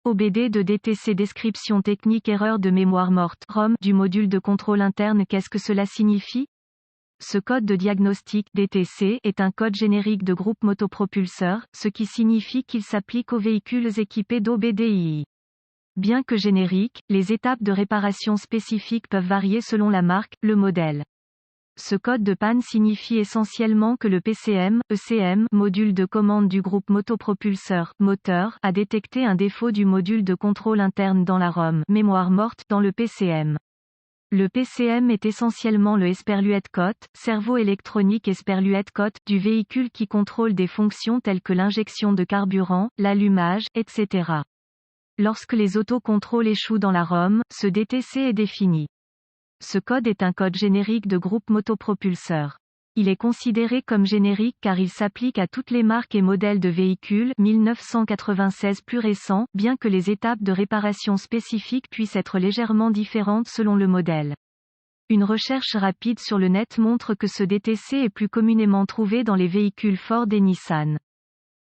OBD de DTC. Description technique. Erreur de mémoire morte ROM du module de contrôle interne. Qu'est-ce que cela signifie? Ce code de diagnostic DTC est un code générique de groupe motopropulseur, ce qui signifie qu'il s'applique aux véhicules équipés d'OBDII. Bien que génériques, les étapes de réparation spécifiques peuvent varier selon la marque, le modèle. Ce code de panne signifie essentiellement que le PCM, ECM, module de commande du groupe motopropulseur, moteur, a détecté un défaut du module de contrôle interne dans la ROM, mémoire morte, dans le PCM. Le PCM est essentiellement le esperluette-cote, cerveau électronique esperluette-cote, du véhicule qui contrôle des fonctions telles que l'injection de carburant, l'allumage, etc. Lorsque les autocontrôles échouent dans la ROM, ce DTC est défini. Ce code est un code générique de groupe motopropulseur. Il est considéré comme générique car il s'applique à toutes les marques et modèles de véhicules 1996 plus récents, bien que les étapes de réparation spécifiques puissent être légèrement différentes selon le modèle. Une recherche rapide sur le net montre que ce DTC est plus communément trouvé dans les véhicules Ford et Nissan.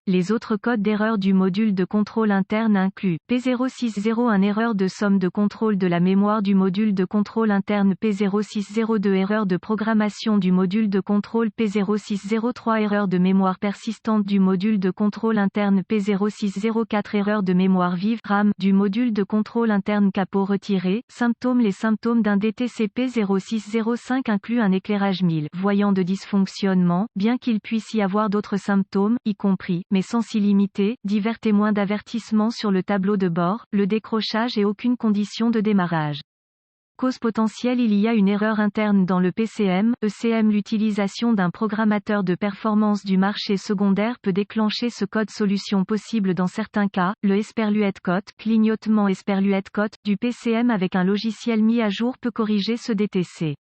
Les autres codes d'erreur du module de contrôle interne incluent P060 erreur de somme de contrôle de la mémoire du module de contrôle interne, P0602 erreur de programmation du module de contrôle, P0603 erreur de mémoire persistante du module de contrôle interne, P0604 erreur de mémoire vive RAM du module de contrôle interne, capot retiré. Symptômes. Les symptômes d'un DTC P0605 incluent un éclairage 1000 voyant de dysfonctionnement, bien qu'il puisse y avoir d'autres symptômes, y compris mais sans illimité, divers témoins d'avertissement sur le tableau de bord, le décrochage et aucune condition de démarrage. Cause potentielle. Il y a une erreur interne dans le PCM, ECM. L'utilisation d'un programmateur de performance du marché secondaire peut déclencher ce code. Solution possible dans certains cas, le esperluette-cote, clignotement esperluette-cote, du PCM avec un logiciel mis à jour peut corriger ce DTC.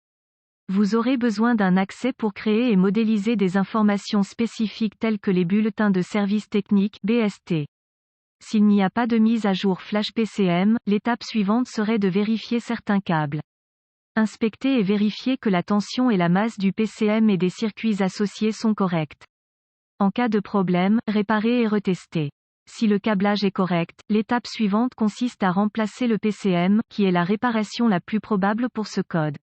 Vous aurez besoin d'un accès pour créer et modéliser des informations spécifiques telles que les bulletins de service technique (BST). S'il n'y a pas de mise à jour flash PCM, l'étape suivante serait de vérifier certains câbles. Inspecter et vérifier que la tension et la masse du PCM et des circuits associés sont corrects. En cas de problème, réparer et retester. Si le câblage est correct, l'étape suivante consiste à remplacer le PCM, qui est la réparation la plus probable pour ce code.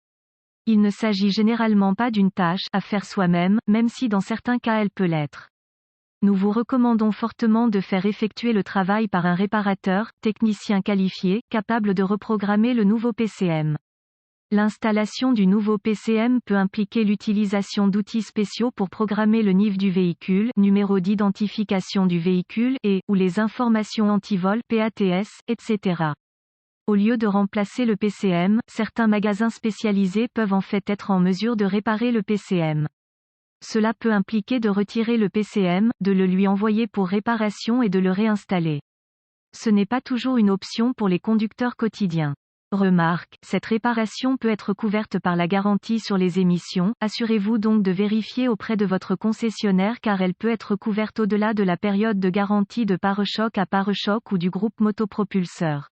Il ne s'agit généralement pas d'une tâche à faire soi-même, même si dans certains cas elle peut l'être. Nous vous recommandons fortement de faire effectuer le travail par un réparateur, technicien qualifié, capable de reprogrammer le nouveau PCM. L'installation du nouveau PCM peut impliquer l'utilisation d'outils spéciaux pour programmer le NIF du véhicule, numéro d'identification du véhicule et, ou les informations anti-vol, PATS, etc. Au lieu de remplacer le PCM, certains magasins spécialisés peuvent en fait être en mesure de réparer le PCM. Cela peut impliquer de retirer le PCM, de le lui envoyer pour réparation et de le réinstaller. Ce n'est pas toujours une option pour les conducteurs quotidiens. Remarque, cette réparation peut être couverte par la garantie sur les émissions, assurez-vous donc de vérifier auprès de votre concessionnaire car elle peut être couverte au-delà de la période de garantie de pare-choc à pare-choc ou du groupe motopropulseur.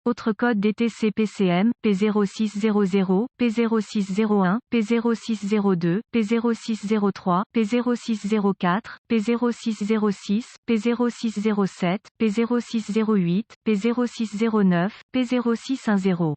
Autre code DTC PCM, P0600, P0601, P0602, P0603, P0604, P0606, P0607, P0608, P0609, P0610.